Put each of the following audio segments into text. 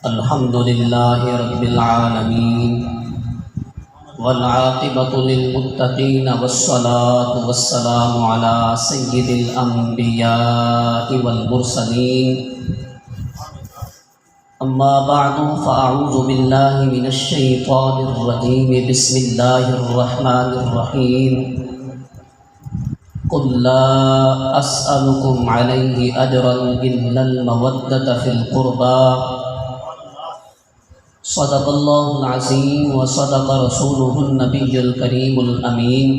الحمد لله رب العالمين والعاقبة للمتقين والصلاة والسلام على سيد الأنبياء والمرسلين أما بعد فأعوذ بالله من الشيطان الرجيم بسم الله الرحمن الرحيم قل لا أسألكم عليه أجرا إلا المودة في القربى صدق الله العظيم وصدق رسوله النبي الكريم الأمين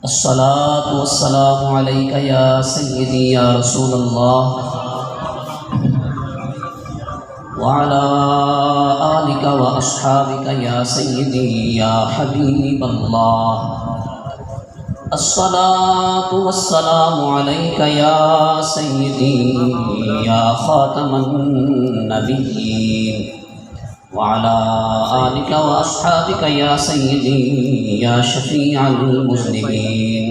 الصلاة والسلام عليك يا سيدي يا رسول الله وعلى آلك وأصحابك يا سيدي يا حبيب الله الصلاة والسلام عليك يا سيدي يا خاتم النبيين وعلى آلك وأصحابك يا سيدي يا شفيع المذنبين.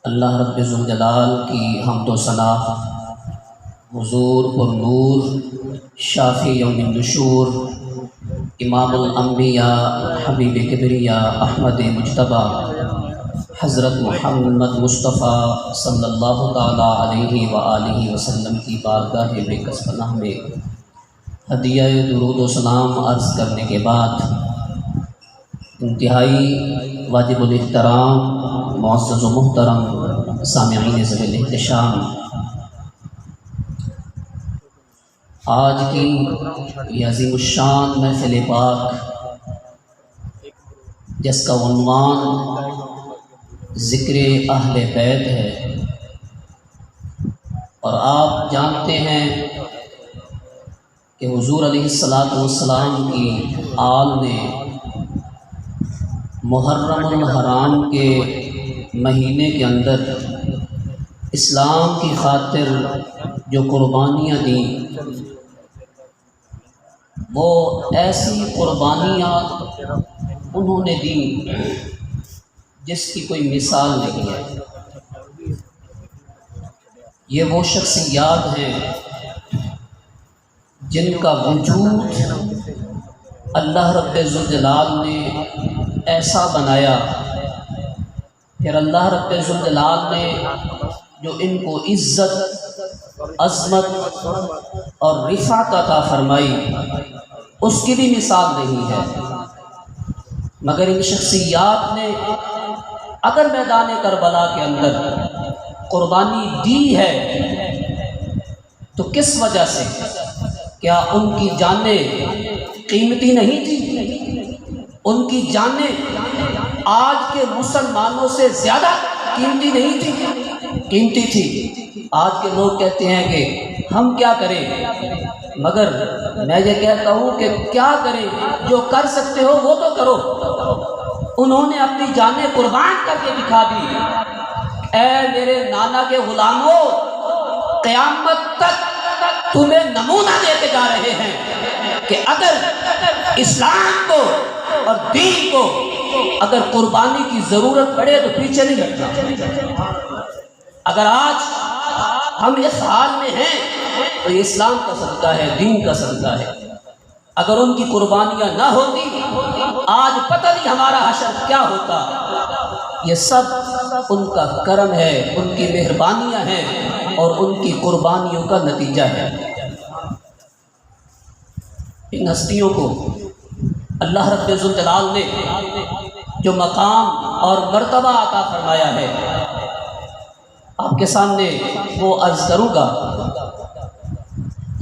اللہ رب ذوالجلال کی حمد و ثنا حضور پر نور شافی یوم النشور امام الانبیاء حبیب کبریا احمد مجتبیٰ حضرت محمد مصطفیٰ صلی اللہ تعالیٰ علیہ وآلہ وسلم کی بارگاہ بےکس پناہ میں ہدیہ درود و سلام عرض کرنے کے بعد انتہائی واجب الاحترام معزز و محترم سامعین ذوی الاحتشام، آج کی یہ عظیم الشان محفل پاک جس کا عنوان ذکر اہل بیت ہے، اور آپ جانتے ہیں کہ حضور علیہ السلام کی آل نے محرم الحرام کے مہینے کے اندر اسلام کی خاطر جو قربانیاں دیں وہ ایسی قربانیاں انہوں نے دی جس کی کوئی مثال نہیں ہے۔ یہ وہ شخصیات ہیں جن کا وجود اللہ رب ذوالجلال نے ایسا بنایا، پھر اللہ رب ذوالجلال نے جو ان کو عزت، عظمت اور رفعت عطا فرمائی اس کی بھی مثال نہیں ہے، مگر ان شخصیات نے اگر میدان کربلا کے اندر قربانی دی ہے تو کس وجہ سے؟ کیا ان کی جانیں قیمتی نہیں تھی؟ ان کی جانیں آج کے مسلمانوں سے زیادہ قیمتی نہیں تھی؟ قیمتی تھی۔ آج کے لوگ کہتے ہیں کہ ہم کیا کریں، مگر میں یہ کہتا ہوں کہ کیا کریں، جو کر سکتے ہو وہ تو کرو۔ انہوں نے اپنی جانیں قربان کر کے دکھا دی۔ اے میرے نانا کے غلاموں، قیامت تک تمہیں نمونہ دیتے جا رہے ہیں کہ اگر اسلام کو اور دین کو اگر قربانی کی ضرورت پڑے تو پیچھے نہیں ہٹنا۔ اگر آج ہم اس حال میں ہیں تو یہ اسلام کا صدقہ ہے، دین کا صدقہ ہے۔ اگر ان کی قربانیاں نہ ہوتی آج پتہ نہیں ہمارا حشر کیا ہوتا۔ یہ سب ان کا کرم ہے، ان کی مہربانیاں ہیں اور ان کی قربانیوں کا نتیجہ ہے۔ ان ہستیوں کو اللہ رب ذوالجلال نے جو مقام اور مرتبہ عطا فرمایا ہے، آپ کے سامنے وہ عرض کروں گا۔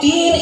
3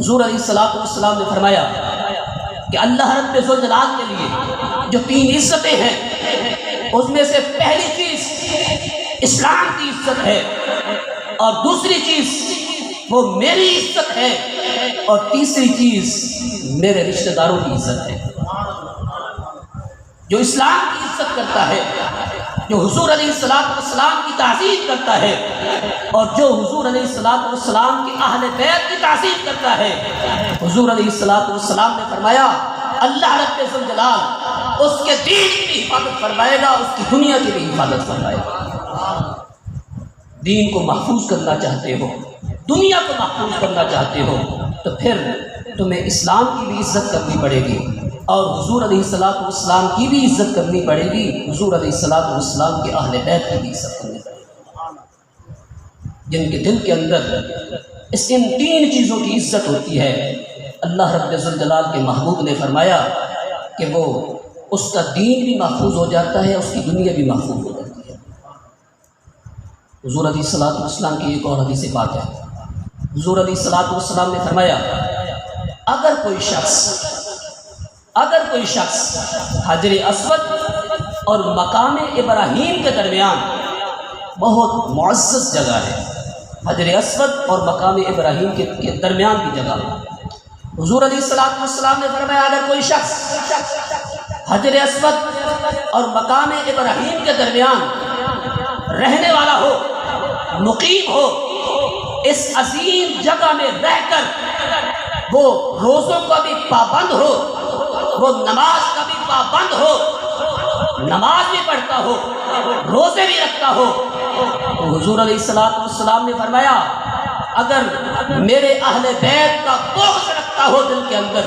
حضور علیہ الصلوۃ والسلام نے فرمایا کہ اللہ رب ذوالجلال کے لیے جو 3 عزتیں ہیں اس میں سے پہلی چیز اسلام کی عزت ہے، اور دوسری چیز وہ میری عزت ہے، اور تیسری چیز میرے رشتہ داروں کی عزت ہے۔ جو اسلام کی عزت کرتا ہے، جو حضور علیہ السلام کی تعظیم کرتا ہے، اور جو حضور علیہ السلام کی اہل بیت کی تعظیم کرتا ہے، حضور علیہ السلام نے فرمایا اللہ رب ذوالجلال اس کے دین کی بھی حفاظت فرمائے گا، اس کی دنیا کی بھی حفاظت فرمائے گا۔ دین کو محفوظ کرنا چاہتے ہو، دنیا کو محفوظ کرنا چاہتے ہو، تو پھر تمہیں اسلام کی بھی عزت کرنی پڑے گی، اور حضور علیہ السلام کی بھی عزت کرنی پڑے گی، حضور علیہ السلام کے اہل بیت کی بھی عزت کرنی پڑے گی، جن کے دل کے اندر ان 3 چیزوں کی عزت ہوتی ہے۔ اللہ رب ذوالجلال کے محبوب نے فرمایا کہ وہ اس کا دین بھی محفوظ ہو جاتا ہے، اس کی دنیا بھی محفوظ ہو جاتی ہے۔ حضور علیہ السلام کی ایک اور حدیث بات ہے، حضور علیہ السلام نے فرمایا اگر کوئی شخص حجر اسود اور مقام ابراہیم کے درمیان، بہت معزز جگہ ہے حجر اسود اور مقام ابراہیم کے درمیان کی جگہ، حضور علیہ السلام نے فرمایا اگر کوئی شخص حجر اسود اور مقام ابراہیم کے درمیان رہنے والا ہو، مقیم ہو، اس عظیم جگہ میں رہ کر وہ روزوں کا بھی پابند ہو، وہ نماز کا بھی پابند ہو، نماز بھی پڑھتا ہو، روزے بھی رکھتا ہو، تو حضور علیہ السلام نے فرمایا اگر میرے اہل بیت کا بغض رکھتا ہو دل کے اندر،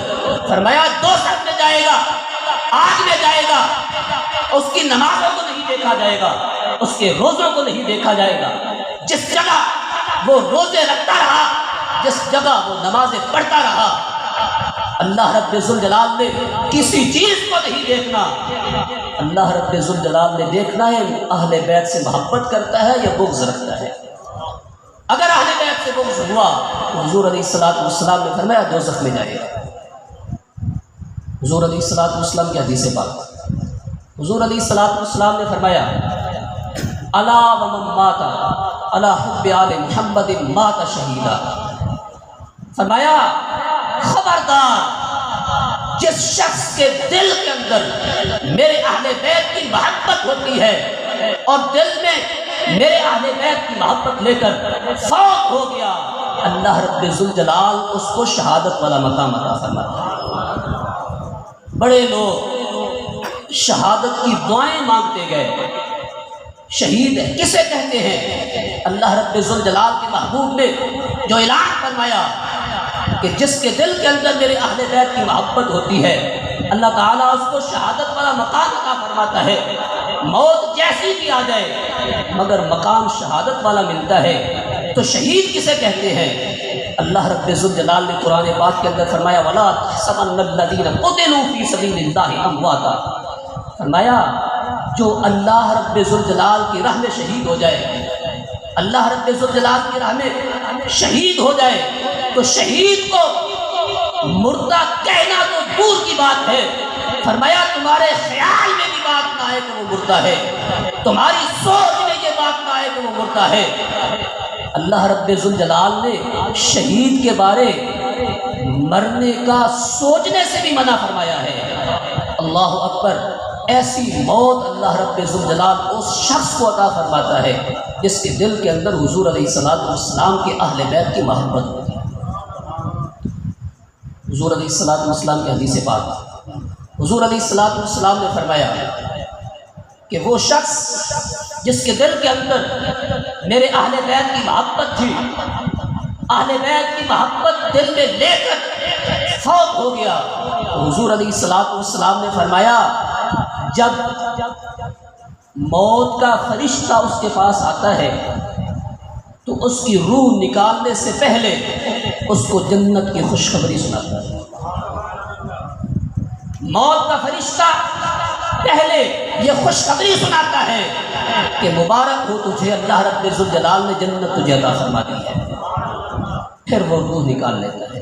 فرمایا دوزخ میں جائے گا، آگ میں جائے گا، اس کی نمازوں کو نہیں دیکھا جائے گا، اس کے روزوں کو نہیں دیکھا جائے گا۔ جس جگہ وہ روزے رکھتا رہا، جس جگہ وہ نمازیں پڑھتا رہا، اللہ رب ذوالجلال نے کسی چیز کو نہیں دیکھنا، اللہ رب ذوالجلال نے دیکھنا ہے اہل بیت سے محبت کرتا ہے یا بغض رکھتا ہے۔ اگر اہل بیت سے بغض ہوا تو حضور علیہ السلام نے فرمایا دوزخ میں جائے گا۔ حضور علیہ السلام کی حدیث پاک، حضور علیہ السلام نے فرمایا الا ومن مات علی حب آل محمد مات شہیدا، فرمایا خبردار جس شخص کے دل کے اندر میرے اہل بیت کی محبت ہوتی ہے اور دل میں میرے اہل بیت کی محبت لے کر فوت ہو گیا، اللہ رب ذوالجلال اس کو شہادت والا مقام عطا فرماتا ہے۔ بڑے لوگ شہادت کی دعائیں مانگتے گئے، شہید ہے کسے کہتے ہیں؟ اللہ رب ذوالجلال کے محبوب نے جو اعلان فرمایا کہ جس کے دل کے اندر میرے اہل بیت کی محبت ہوتی ہے، اللہ تعالیٰ اس کو شہادت والا مقام عطا فرماتا ہے۔ موت جیسی بھی آ جائے مگر مقام شہادت والا ملتا ہے، تو شہید کسے کہتے ہیں؟ اللہ رب ذوالجلال نے قرآن پاک کے اندر فرمایا وَلَا تَحْسَبَنَّ الَّذِينَ قُتِلُوا فِي سَبِيلِ اللَّهِ أَمْوَاتًا، فرمایا جو اللہ رب ذوالجلال کی راہ میں شہید ہو جائے، اللہ رب ذوالجلال کی راہ میں شہید ہو جائے تو شہید کو مردہ کہنا تو دور کی بات ہے، فرمایا تمہارے خیال میں بھی بات نہ آئے کہ وہ مردہ ہے، تمہاری سوچ میں یہ بات نہ آئے کہ وہ مردہ ہے۔ اللہ رب ذوالجلال نے شہید کے بارے مرنے کا سوچنے سے بھی منع فرمایا ہے۔ اللہ اکبر، ایسی موت اللہ رب ذوالجلال اس شخص کو عطا فرماتا ہے جس کے دل کے اندر حضور علیہ السلام کے اہل بیت کی محبت ہوتی ہے۔ حضور علیہ السلام کی حدیث پاک، حضور علیہ السلام نے فرمایا کہ وہ شخص جس کے دل کے اندر میرے اہل بیت کی محبت تھی، اہل بیت کی محبت دل میں لے کر فوت ہو گیا، حضور علیہ السلام نے فرمایا جب موت کا فرشتہ اس کے پاس آتا ہے تو اس کی روح نکالنے سے پہلے اس کو جنت کی خوشخبری سناتا ہے۔ موت کا فرشتہ پہلے یہ خوشخبری سناتا ہے کہ مبارک ہو تجھے، اللہ رب ذوالجلال نے جنت تجھے عطا فرما دی ہے، پھر وہ روح نکال لیتا ہے۔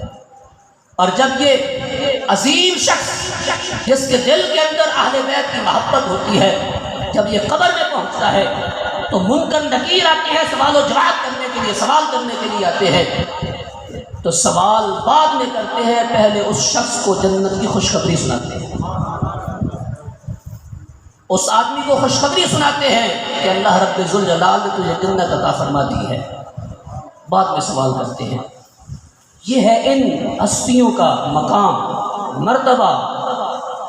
اور جب یہ عظیم شخص جس کے دل کے اندر اہل بیت کی محبت ہوتی ہے جب یہ قبر میں پہنچتا ہے تو منکر نکیر آتے ہیں سوال و جواب کرنے کے لیے، سوال کرنے کے لیے آتے ہیں، تو سوال بعد میں کرتے ہیں، پہلے اس شخص کو جنت کی خوشخبری سناتے ہیں، اس آدمی کو خوشخبری سناتے ہیں کہ اللہ رب ذوالجلال نے تجھے جنت عطا فرما دی ہے، بعد میں سوال کرتے ہیں۔ یہ ہے ان ہستیوں کا مقام، مرتبہ،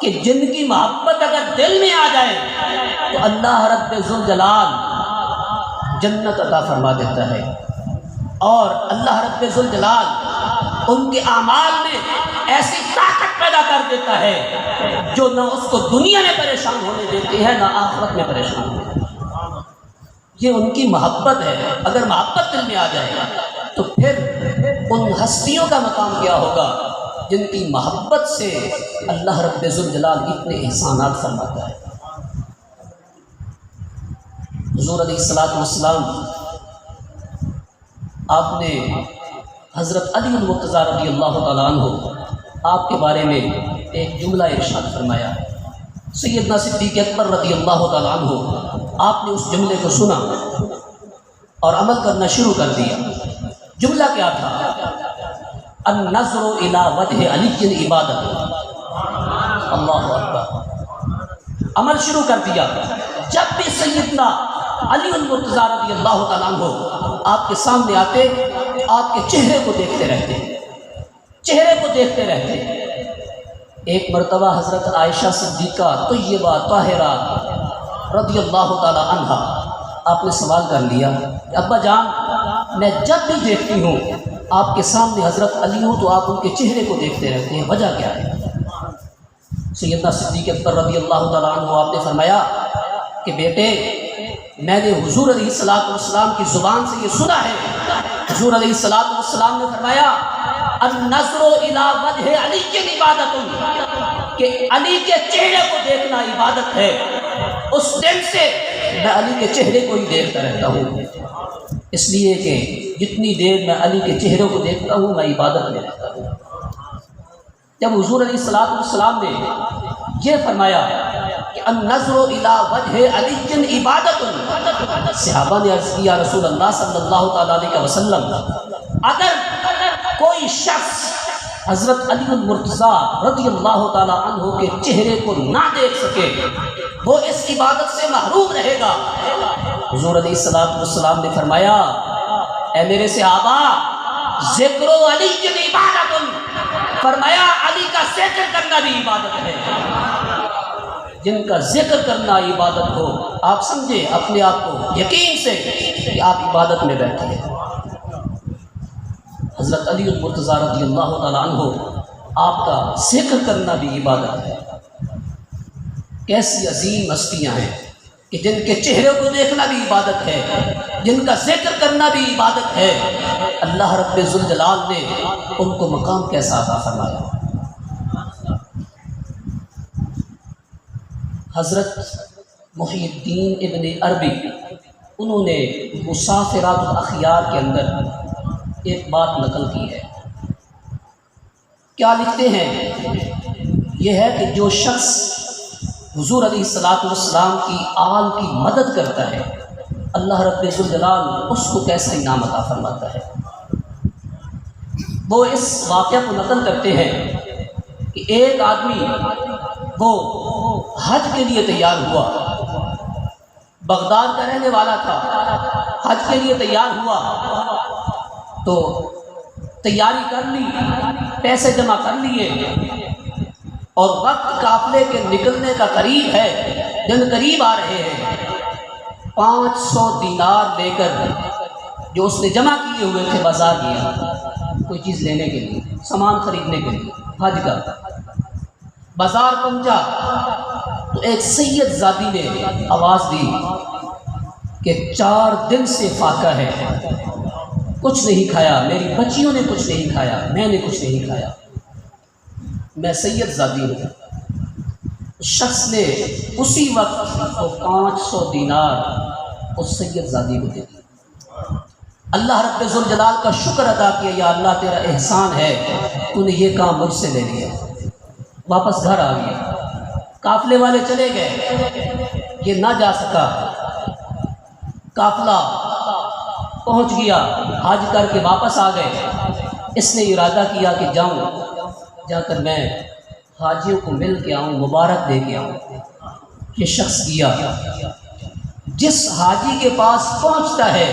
کہ جن کی محبت اگر دل میں آ جائے تو اللہ رب ذوالجلال جنت عطا فرما دیتا ہے، اور اللہ رب ذوالجلال ان کے اعمال میں ایسی طاقت پیدا کر دیتا ہے جو نہ اس کو دنیا میں پریشان ہونے دیتی ہے نہ آخرت میں پریشان ہونے دیتی ہے۔ یہ ان کی محبت ہے۔ اگر محبت دل میں آ جائے گا تو پھر ان ہستیوں کا مقام کیا ہوگا جن کی محبت سے اللہ رب ذوالجلال اتنے احسانات فرماتا ہے۔ حضور علیہ الصلوۃ والسلام آپ نے حضرت علی المرتضیٰ رضی اللہ تعالیٰ عنہ آپ کے بارے میں ایک جملہ ارشاد فرمایا۔ سیدنا صدیق اکبر رضی اللہ تعالیٰ عنہ آپ نے اس جملے کو سنا اور عمل کرنا شروع کر دیا۔ جملہ کیا تھا؟ النظر الی وجہ علی عبادت۔ اللہ اکبر، عمل شروع کر دیا۔ جب بھی سیدنا علی المرتضیٰ رضی اللہ تعالیٰ عنہ آپ کے سامنے آتے، آپ کے چہرے کو دیکھتے رہتے، چہرے کو دیکھتے رہتے۔ ایک مرتبہ حضرت عائشہ صدیقہ طیبہ طاہرہ رضی اللہ تعالیٰ عنہا آپ نے سوال کر لیا کہ ابا جان، میں جب بھی دیکھتی ہوں آپ کے سامنے حضرت علی ہوں تو آپ ان کے چہرے کو دیکھتے رہتے ہیں، وجہ کیا ہے؟ سیدنا صدیق اکبر رضی اللہ تعالیٰ عنہ آپ نے فرمایا کہ بیٹے، میں نے حضور علیہ الصلوۃ والسلام کی زبان سے یہ سنا ہے۔ حضور علیہ الصلوۃ والسلام نے فرمایا النظر الی وجہ علی عبادت، کہ علی کے چہرے کو دیکھنا عبادت ہے۔ اس دن سے میں علی کے چہرے کو ہی دیکھتا رہتا ہوں، اس لیے کہ جتنی دیر میں علی کے چہرے کو دیکھتا ہوں میں عبادت میں رہتا ہوں۔ جب حضور علیہ الصلوۃ والسلام نے یہ فرمایا کہ النظر الی وجہ علی عبادت، صحابہ نے عرض کیا رسول اللہ صلی اللہ تعالیٰ علیہ وسلم، اگر کوئی شخص حضرت علی المرتضیٰ رضی اللہ تعالیٰ عنہ کے چہرے کو نہ دیکھ سکے وہ اس عبادت سے محروم رہے گا۔ حضور علیہ الصلوۃ والسلام نے فرمایا اے میرے صحابہ، ذکر علی عبادت، فرمایا علی کا ذکر کرنا بھی عبادت ہے۔ جن کا ذکر کرنا عبادت ہو، آپ سمجھے اپنے آپ کو یقین سے کہ آپ عبادت میں بیٹھے ہیں۔ حضرت علی المرتضیٰ رضی اللہ تعالیٰ عنہ آپ کا ذکر کرنا بھی عبادت ہے۔ کیسی عظیم ہستیاں ہیں کہ جن کے چہرے کو دیکھنا بھی عبادت ہے، جن کا ذکر کرنا بھی عبادت ہے۔ اللہ رب ذوالجلال نے ان کو مقام کیسا عطا فرمایا۔ حضرت محی الدین ابن عربی انہوں نے مسافرات الاخیار کے اندر ایک بات نقل کی ہے۔ کیا لکھتے ہیں؟ یہ ہے کہ جو شخص حضور علیہ الصلوۃ والسلام کی آل کی مدد کرتا ہے اللہ رب ذوالجلال اس کو کیسا انعام عطا فرماتا ہے۔ وہ اس واقعہ کو نقل کرتے ہیں کہ ایک آدمی وہ حج کے لیے تیار ہوا، بغداد کا رہنے والا تھا، حج کے لیے تیار ہوا تو تیاری کر لی، پیسے جمع کر لیے، اور وقت قافلے کے نکلنے کا قریب ہے، دن قریب آ رہے ہیں۔ 500 دینار لے کر جو اس نے جمع کیے ہوئے تھے بازار گیا کوئی چیز لینے کے لیے، سامان خریدنے کے لیے حج کا۔ بازار پہنچا تو ایک سید زادی نے آواز دی کہ 4 دن سے فاقہ ہے، کچھ نہیں کھایا، میری بچیوں نے کچھ نہیں کھایا، میں نے کچھ نہیں کھایا، میں سید زادی ہوں۔ شخص نے اسی وقت وہ 500 دینار اس سید زادی کو دے دی۔ اللہ رب ذوالجلال کا شکر ادا کیا، یا اللہ تیرا احسان ہے، تو نے یہ کام مجھ سے لے لیا۔ واپس گھر آ گیا، قافلے والے چلے گئے، یہ نہ جا سکا، قافلہ پہنچ گیا، حج کر کے واپس آ گئے۔ اس نے ارادہ کیا کہ جاؤں، جا کر میں حاجیوں کو مل کے آؤں، مبارک دے کے آؤں۔ یہ شخص گیا، جس حاجی کے پاس پہنچتا ہے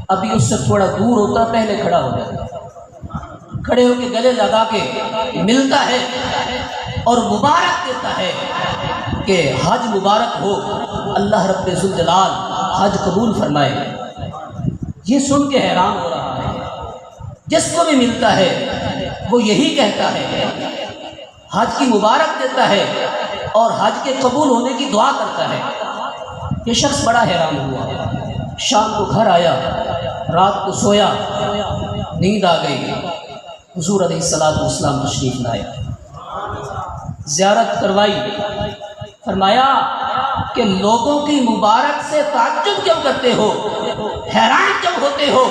ابھی اس سے تھوڑا دور ہوتا، پہلے کھڑا ہو جاتا، کھڑے ہو کے گلے لگا کے ملتا ہے اور مبارک دیتا ہے کہ حج مبارک ہو، اللہ رب ذوالجلال حج قبول فرمائے۔ یہ سن کے حیران ہو رہا ہے، جس کو بھی ملتا ہے وہ یہی کہتا ہے، حج کی مبارک دیتا ہے اور حج کے قبول ہونے کی دعا کرتا ہے۔ یہ شخص بڑا حیران ہوا، شام کو گھر آیا، رات کو سویا، نیند آ گئی، حضور علیہ السلام تشریف لائے، زیارت کروائی، فرمایا کہ لوگوں کی مبارک سے تعجب کیوں کرتے ہو، حیران کیوں ہوتے ہو،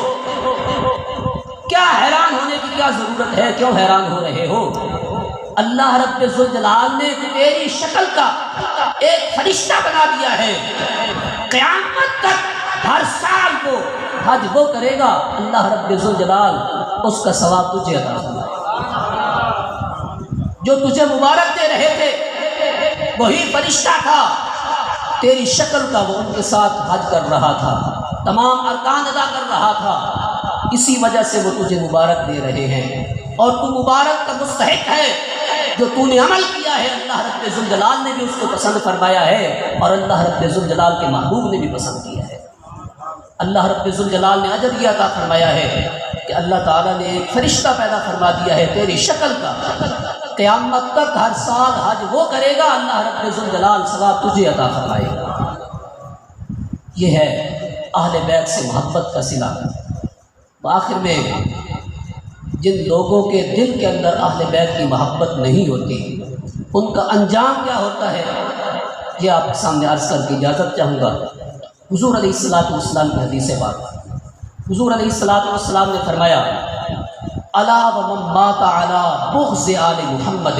کیا حیران ہونے کی کیا ضرورت ہے، کیوں حیران ہو رہے ہو؟ اللہ رب ذوالجلال نے تیری شکل کا ایک فرشتہ بنا دیا ہے، قیامت تک ہر سال کو حج وہ کرے گا، اللہ رب ذوالجلال اس کا ثواب تجھے عطا فرمائے۔ جو تجھے مبارک دے رہے تھے وہی فرشتہ تھا، تیری شکل کا، وہ ان کے ساتھ حج کر رہا تھا، تمام ارکان ادا کر رہا تھا، اسی وجہ سے وہ تجھے مبارک دے رہے ہیں، اور تو مبارک کا مستحق ہے۔ جو تو نے عمل کیا ہے اللہ رب ذوالجلال نے بھی اس کو پسند فرمایا ہے، اور اللہ رب ذوالجلال کے محبوب نے بھی پسند کیا ہے۔ اللہ رب ذوالجلال نے اجر یہ عطا فرمایا ہے کہ اللہ تعالیٰ نے ایک فرشتہ پیدا فرما دیا ہے تیری شکل کا، قیامت تک ہر سال حج وہ کرے گا، اللہ رب ذوالجلال ثواب تجھے عطا فرمائے گا۔ یہ ہے اہل بیت سے محبت کا صلہ۔ آخر میں جن لوگوں کے دل کے اندر اہل بیت کی محبت نہیں ہوتی، ان کا انجام کیا ہوتا ہے، یہ آپ کے سامنے عرض کر کے اجازت چاہوں گا۔ حضور علیہ السلام کی حدیث بات، حضور علیہ السلام نے فرمایا، الا ومن مات علی بغض آل محمد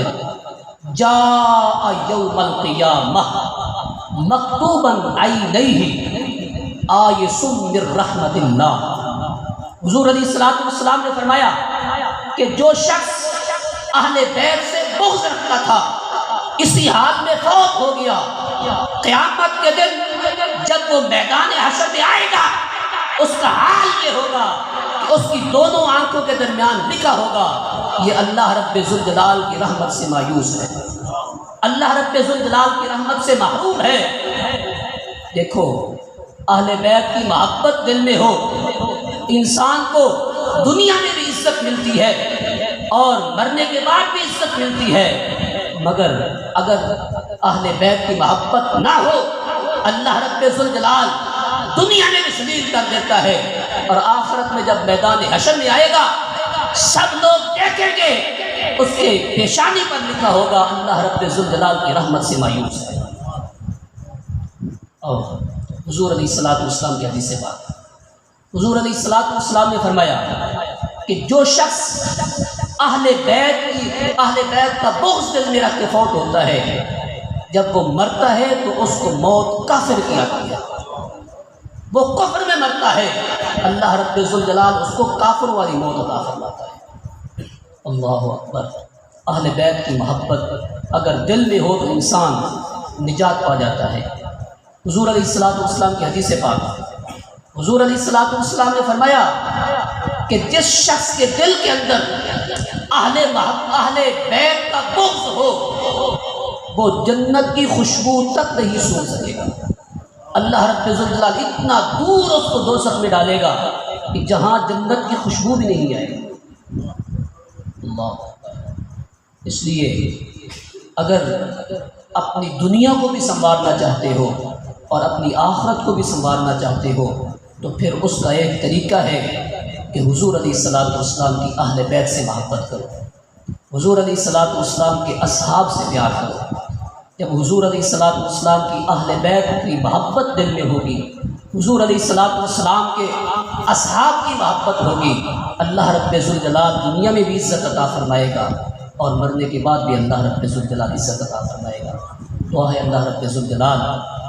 جاء یوم القیامہ مکتوبا عینیہ آیس من رحمت اللہ۔ حضور علیہ السلام نے فرمایا کہ جو شخص اہل بیت سے بغض رکھتا تھا، اسی حال میں فوت ہو گیا، قیامت کے دن جب وہ میدان حشر میں آئے گا، اس کا حال یہ ہوگا کہ اس کی دونوں آنکھوں کے درمیان لکھا ہوگا، یہ اللہ رب ذوالجلال کی رحمت سے مایوس ہے، اللہ رب ذوالجلال کی رحمت سے محروم ہے۔ دیکھو، اہل بیت کی محبت دل میں ہو، انسان کو دنیا میں بھی عزت ملتی ہے اور مرنے کے بعد بھی عزت ملتی ہے، مگر اگر اہل بیت کی محبت نہ ہو، اللہ رب ذوالجلال دنیا میں بھی ذلیل کر دیتا ہے، اور آخرت میں جب میدان حشر میں آئے گا، سب لوگ دیکھیں گے، اس کے پیشانی پر لکھا ہوگا اللہ رب ذوالجلال کی رحمت سے مایوس ہے۔ اور حضور علیہ السلام کی حدیث سے بات، حضور علیہ السلام نے فرمایا کہ جو شخص اہل بیت کا بغض دل میں رکھ کے فوت ہوتا ہے، جب وہ مرتا ہے تو اس کو موت کافر کی آتی ہے، وہ کفر میں مرتا ہے، اللہ رب ذوالجلال اس کو کافر والی موت عطا فرماتا ہے۔ اللہ اکبر! اہل بیت کی محبت اگر دل میں ہو تو انسان نجات پا جاتا ہے۔ حضور علیہ السلام کی حدیث پاک، حضور علیہ السلام نے فرمایا کہ جس شخص کے دل کے اندر اہل بیت کا بغض ہو، وہ جنت کی خوشبو تک نہیں سونگھ سکے گا، اللہ رب ذوالجلال اتنا دور اس کو دوزخ میں ڈالے گا کہ جہاں جنت کی خوشبو بھی نہیں آئے گی۔ اللہ! اس لیے اگر اپنی دنیا کو بھی سنوارنا چاہتے ہو اور اپنی آخرت کو بھی سنوارنا چاہتے ہو، تو پھر اس کا ایک طریقہ ہے کہ حضور علیہ السلام کی اہل بیت سے محبت کرو، حضور علیہ السلام کے اصحاب سے پیار کرو۔ جب حضور علیہ السلام کی اہل بیت کی محبت دل میں ہوگی حضور علیہ الصلوۃ والسلام کے اصحاب کی محبت ہوگی، اللہ رب ذوالجلال دنیا میں بھی عزت عطا فرمائے گا اور مرنے کے بعد بھی اللہ رب ذوالجلال عزت عطا فرمائے گا۔ دعا ہے اللہ رب ذوالجلال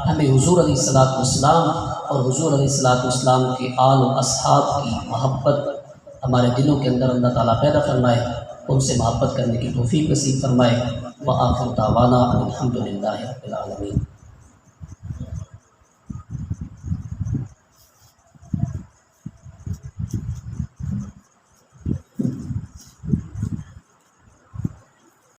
ہمیں حضور علیہ الصلوۃ والسلام اور حضور علیہ الصلوۃ والسلام کے آل و اصحاب کی محبت ہمارے دلوں کے اندر اللہ تعالیٰ پیدا فرمائے، ان سے محبت کرنے کی توفیق نصیب فرمائے۔ وآخر دعوانا الحمد للہ رب العالمین۔